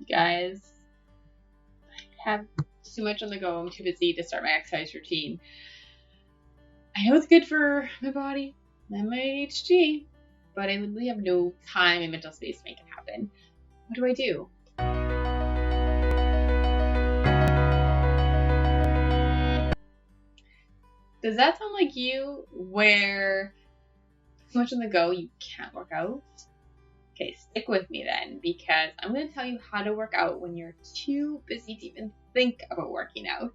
You guys, I have too much on the go. I'm too busy to start my exercise routine. I know it's good for my body and my ADHD, but I literally have no time and mental space to make it happen. What do I do? Does that sound like you, where too much on the go, you can't work out? Okay, stick with me then, because I'm going to tell you how to work out when you're too busy to even think about working out.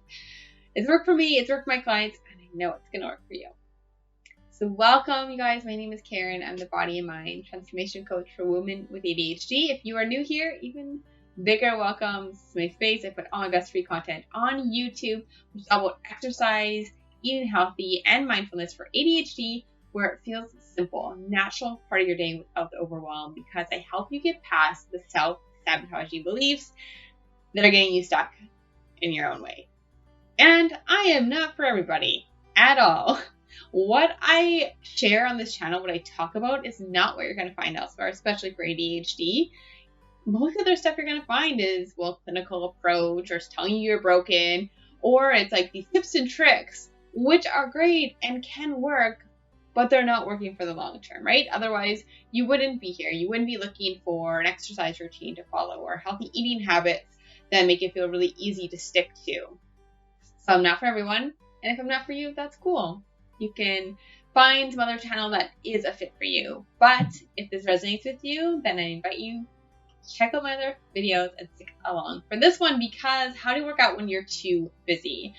It's worked for me, it's worked for my clients, and I know it's going to work for you. So welcome, you guys. My name is Karen. I'm the body and mind transformation coach for women with ADHD. If you are new here, even bigger welcome. This is my space. I put all my best free content on YouTube, which is all about exercise, eating healthy, and mindfulness for ADHD, where it feels simple, natural part of your day without the overwhelm, because I help you get past the self-sabotaging beliefs that are getting you stuck in your own way. And I am not for everybody at all. What I share on this channel, what I talk about, is not what you're going to find elsewhere, especially for ADHD. Most of the stuff you're going to find is, well, clinical approach, or it's telling you you're broken, or it's like these tips and tricks, which are great and can work, but they're not working for the long term, right? Otherwise, you wouldn't be here. You wouldn't be looking for an exercise routine to follow or healthy eating habits that make it feel really easy to stick to. So I'm not for everyone. And if I'm not for you, that's cool. You can find some other channel that is a fit for you. But if this resonates with you, then I invite you to check out my other videos and stick along for this one, because how to work out when you're too busy.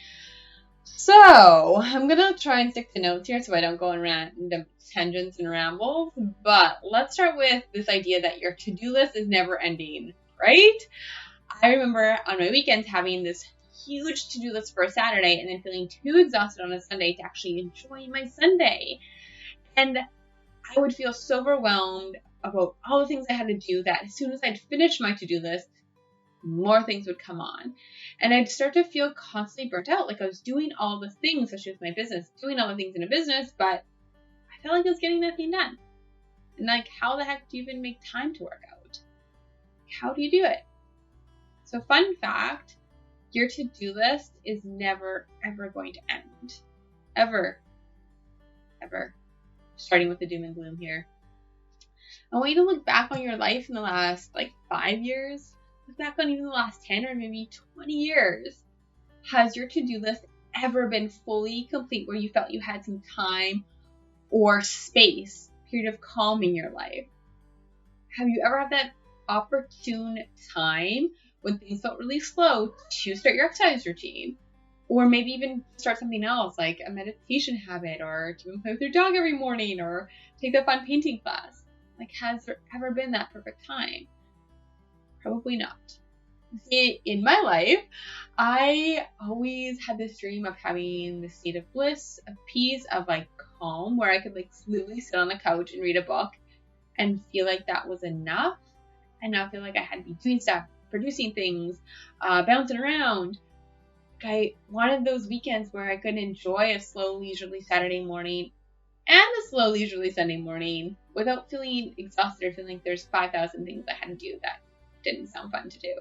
So I'm going to try and stick to notes here so I don't go on random tangents and rambles. But let's start with this idea that your to-do list is never ending, right? I remember on my weekends having this huge to-do list for a Saturday and then feeling too exhausted on a Sunday to actually enjoy my Sunday. And I would feel so overwhelmed about all the things I had to do that as soon as I'd finish my to-do list, more things would come on. And I'd start to feel constantly burnt out. Like I was doing all the things, especially with my business, doing all the things in a business, but I felt like I was getting nothing done. And like, how the heck do you even make time to work out? How do you do it? So fun fact, your to-do list is never, ever going to end. Ever. Ever. Starting with the doom and gloom here. I want you to look back on your life in the last 5 years. Look back on even the last 10 or maybe 20 years. Has your to-do list ever been fully complete where you felt you had some time or space, period of calm in your life? Have you ever had that opportune time when things felt really slow to start your exercise routine? Or maybe even start something else like a meditation habit, or to even play with your dog every morning, or take that fun painting class. Has there ever been that perfect time? Probably not. See, in my life, I always had this dream of having this state of bliss, of peace, of calm, where I could literally sit on the couch and read a book and feel like that was enough, and not feel like I had to be doing stuff, producing things, bouncing around. I wanted those weekends where I could enjoy a slow, leisurely Saturday morning and a slow, leisurely Sunday morning without feeling exhausted or feeling like there's 5,000 things I had to do that didn't sound fun to do.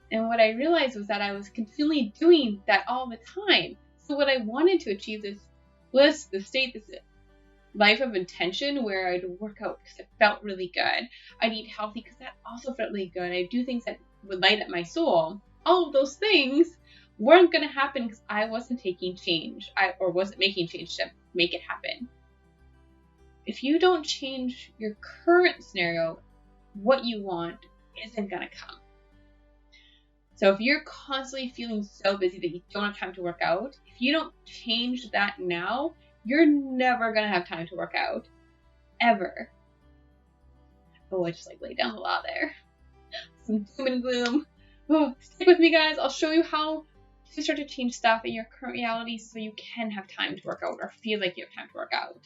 And what I realized was that I was continually doing that all the time. So what I wanted to achieve, this bliss, this state, this life of intention where I'd work out because it felt really good. I'd eat healthy because that also felt really good. I'd do things that would light up my soul. All of those things weren't going to happen because I wasn't taking change or wasn't making change to make it happen. If you don't change your current scenario, what you want isn't going to come. So if you're constantly feeling so busy that you don't have time to work out, if you don't change that now, you're never going to have time to work out. Ever. Oh, I just laid down the law there. Some doom and gloom. Oh, stick with me, guys. I'll show you how to start to change stuff in your current reality so you can have time to work out or feel like you have time to work out.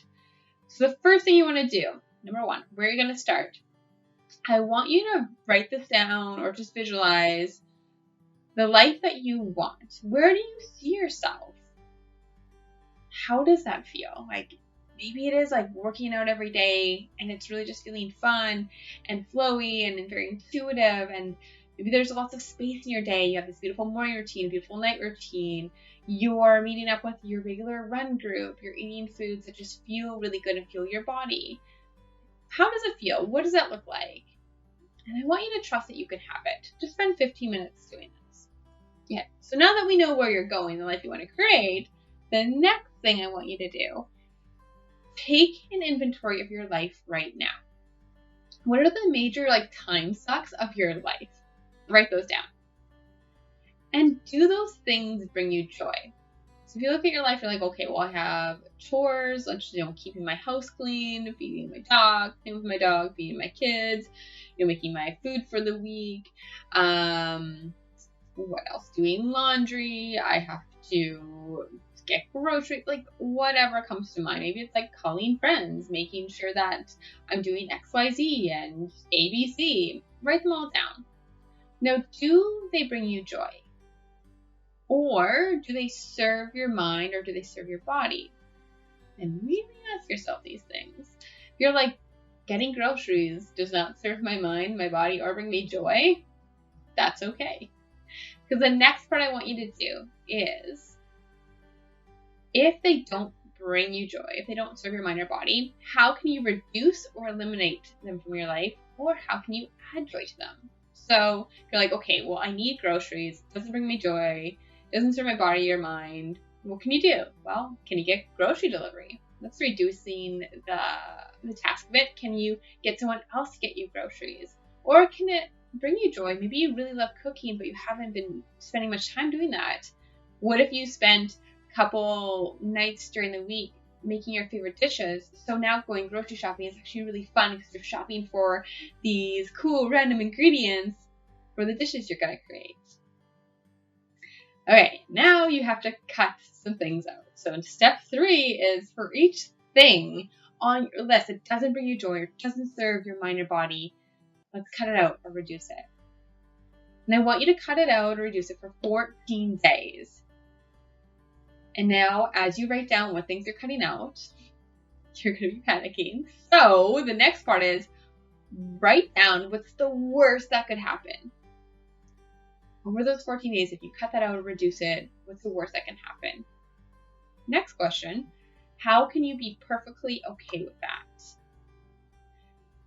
So the first thing you want to do, number one, where are you going to start? I want you to write this down or just visualize the life that you want. Where do you see yourself? How does that feel? Maybe it is like working out every day and it's really just feeling fun and flowy and very intuitive, and maybe there's lots of space in your day. You have this beautiful morning routine, beautiful night routine. You're meeting up with your regular run group. You're eating foods that just feel really good and fuel your body. How does it feel? What does that look like? And I want you to trust that you can have it. Just spend 15 minutes doing this. Yeah. So now that we know where you're going, the life you want to create, the next thing I want you to do, take an inventory of your life right now. What are the major time sucks of your life? Write those down. And do those things bring you joy? So if you look at your life, you're like, okay, well, I have chores, keeping my house clean, feeding my dog, playing with my dog, feeding my kids, making my food for the week. What else? Doing laundry. I have to get groceries, whatever comes to mind. Maybe it's calling friends, making sure that I'm doing XYZ and ABC. Write them all down. Now, do they bring you joy? Or do they serve your mind, or do they serve your body? And really ask yourself these things. If you're getting groceries does not serve my mind, my body, or bring me joy, that's okay. Because the next part I want you to do is, if they don't bring you joy, if they don't serve your mind or body, how can you reduce or eliminate them from your life? Or how can you add joy to them? So you're like, okay, well, I need groceries. Doesn't bring me joy. Doesn't serve my body or mind. What can you do? Well, can you get grocery delivery? That's reducing the task of it. Can you get someone else to get you groceries? Or can it bring you joy? Maybe you really love cooking, but you haven't been spending much time doing that. What if you spent a couple nights during the week making your favorite dishes? So now going grocery shopping is actually really fun because you're shopping for these cool random ingredients for the dishes you're going to create. Okay, now you have to cut some things out. So in step 3 is, for each thing on your list that doesn't bring you joy or doesn't serve your mind or body, let's cut it out or reduce it. And I want you to cut it out or reduce it for 14 days. And now, as you write down what things you're cutting out, you're going to be panicking. So the next part is, write down what's the worst that could happen. Over those 14 days, if you cut that out or reduce it, what's the worst that can happen? Next question, how can you be perfectly okay with that?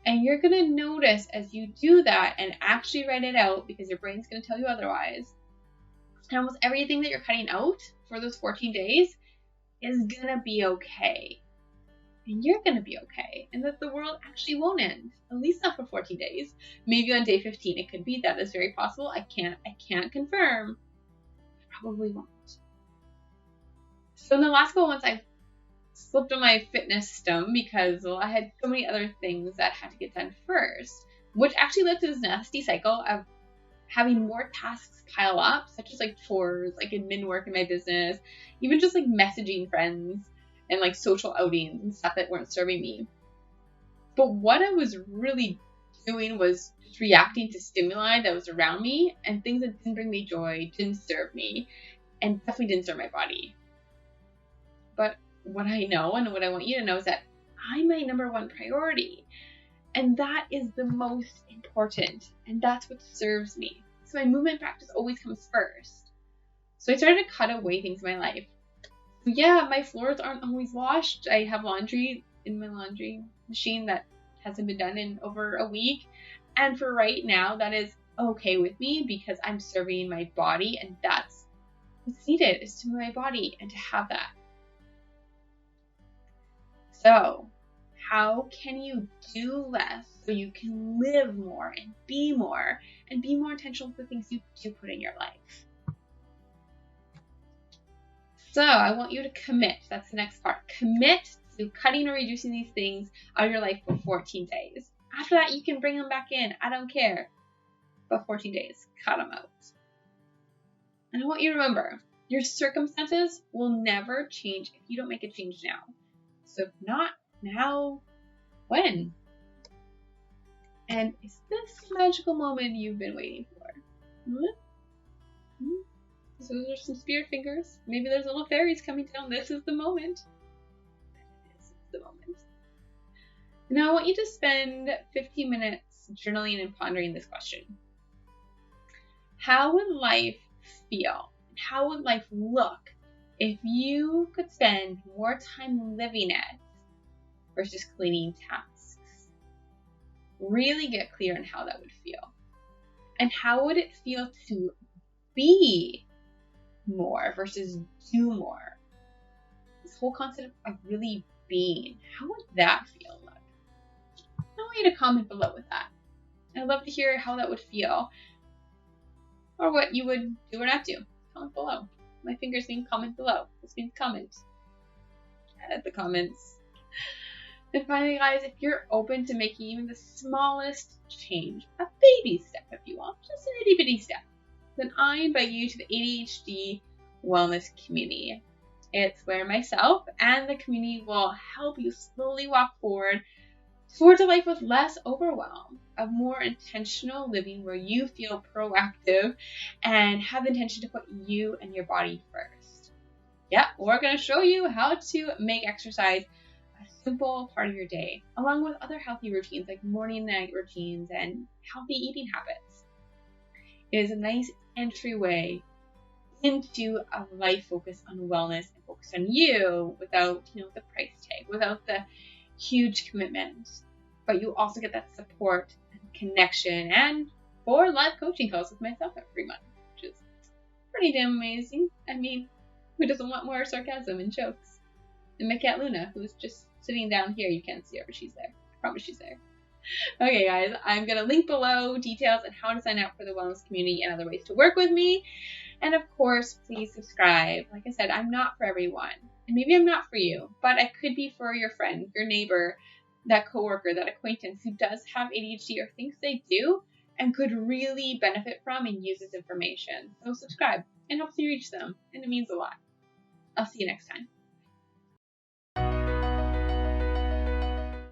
And you're going to notice as you do that and actually write it out, because your brain's going to tell you otherwise, and almost everything that you're cutting out for those 14 days is going to be okay. And you're going to be okay. And that the world actually won't end. At least not for 14 days. Maybe on day 15 it could be. That is very possible. I can't confirm. I probably won't. So in the last couple months, I've slipped on my fitness system because I had so many other things that had to get done first, which actually led to this nasty cycle of having more tasks pile up, such as chores, admin work in my business, even just messaging friends and social outings and stuff that weren't serving me. But what I was really doing was just reacting to stimuli that was around me, and things that didn't bring me joy, didn't serve me, and definitely didn't serve my body. But what I know, and what I want you to know, is that I'm my number one priority. And that is the most important. And that's what serves me. So my movement practice always comes first. So I started to cut away things in my life. So yeah, my floors aren't always washed. I have laundry in my laundry machine that hasn't been done in over a week. And for right now, that is okay with me because I'm serving my body, and that's what's needed, is to move my body and to have that. So how can you do less so you can live more and be more intentional with the things you do put in your life? So I want you to commit. That's the next part. Commit to cutting or reducing these things out of your life for 14 days. After that, you can bring them back in. I don't care. But 14 days, cut them out. And I want you to remember, your circumstances will never change if you don't make a change now. So if not now, when? And is this the magical moment you've been waiting for? So those are some spirit fingers. Maybe there's little fairies coming down. This is the moment. the moment. Now I want you to spend 15 minutes journaling and pondering this question. How would life feel? How would life look if you could spend more time living it versus completing tasks? Really get clear on how that would feel. And how would it feel to be more versus do more? This whole concept of really being, how would that feel like? I want you to comment below with that. I'd love to hear how that would feel, or what you would do or not do. Comment below. My fingers mean comment below. This means comment. Edit the comments. And finally, guys, if you're open to making even the smallest change, a baby step if you want, just an itty bitty step, then I invite you to the ADHD Wellness Community. It's where myself and the community will help you slowly walk forward towards a life with less overwhelm, a more intentional living where you feel proactive and have the intention to put you and your body first. Yeah, we're going to show you how to make exercise a simple part of your day, along with other healthy routines like morning and night routines and healthy eating habits. It is a nice entryway into a life focused on wellness and focused on you without, the price tag, without the huge commitment. But you also get that support and connection and 4 live coaching calls with myself every month, which is pretty damn amazing. I mean, who doesn't want more sarcasm and jokes? And my cat Luna, who's just sitting down here. You can't see her, but she's there. I promise she's there. Okay, guys, I'm going to link below details on how to sign up for the wellness community and other ways to work with me. And of course, please subscribe. Like I said, I'm not for everyone. And maybe I'm not for you, but I could be for your friend, your neighbor, that coworker, that acquaintance who does have ADHD or thinks they do and could really benefit from and use this information. So subscribe. It helps me reach them, and it means a lot. I'll see you next time.